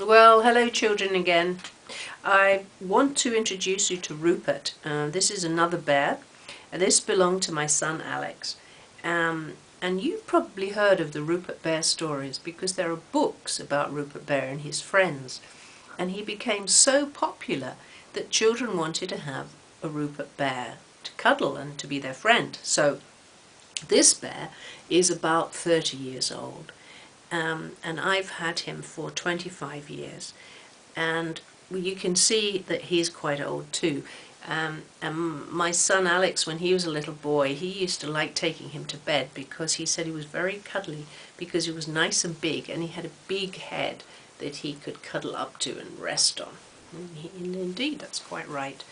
Well, hello children again. I want to introduce you to Rupert. This is another bear. This belonged to my son Alex. And you've probably heard of the Rupert Bear stories because there are books about Rupert Bear and his friends. And he became so popular that children wanted to have a Rupert Bear to cuddle and to be their friend. So this bear is about 30 years old. And I've had him for 25 years. And you can see that he's quite old too. And my son Alex, when he was a little boy, he used to like taking him to bed because he said he was very cuddly because he was nice and big and he had a big head that he could cuddle up to and rest on. And indeed, that's quite right.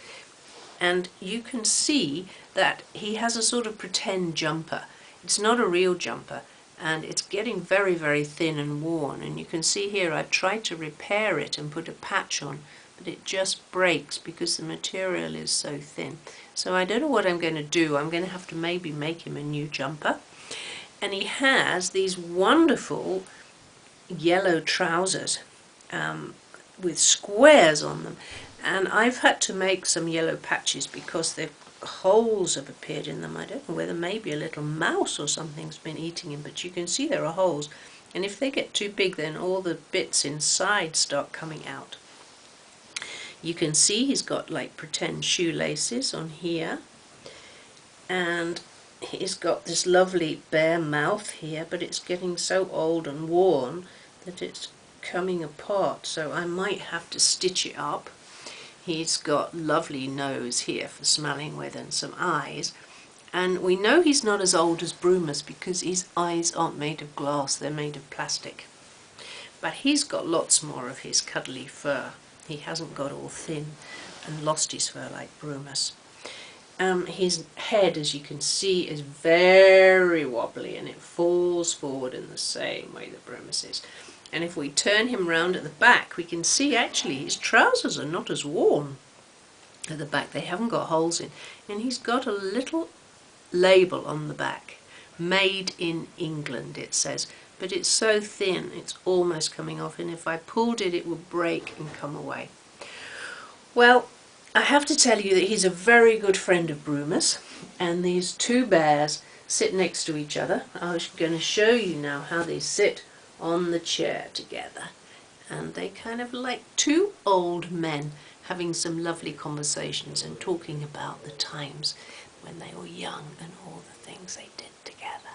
And you can see that he has a sort of pretend jumper. It's not a real jumper, and it's getting very, very thin and worn. And you can see here I've tried to repair it and put a patch on, but it just breaks because the material is so thin. So I don't know what I'm going to do. I'm going to have to maybe make him a new jumper. And he has these wonderful yellow trousers with squares on them. And I've had to make some yellow patches because the holes have appeared in them. I don't know whether maybe a little mouse or something's been eating him, but you can see there are holes. And if they get too big, then all the bits inside start coming out. You can see he's got like pretend shoelaces on here. And he's got this lovely bare mouth here, but it's getting so old and worn that it's coming apart, so I might have to stitch it up. He's got lovely nose here for smelling with and some eyes, and we know he's not as old as Brumus because his eyes aren't made of glass, they're made of plastic. But he's got lots more of his cuddly fur. He hasn't got all thin and lost his fur like Brumus. His head, as you can see, is very wobbly and it falls forward in the same way that Brumus is. And if we turn him round at the back, we can see actually his trousers are not as worn at the back. They haven't got holes in. And he's got a little label on the back. Made in England, it says. But it's so thin, it's almost coming off. And if I pulled it, it would break and come away. Well, I have to tell you that he's a very good friend of Brumus. And these two bears sit next to each other. I'm going to show you now how they sit on the chair together, and they kind of like two old men having some lovely conversations and talking about the times when they were young and all the things they did together.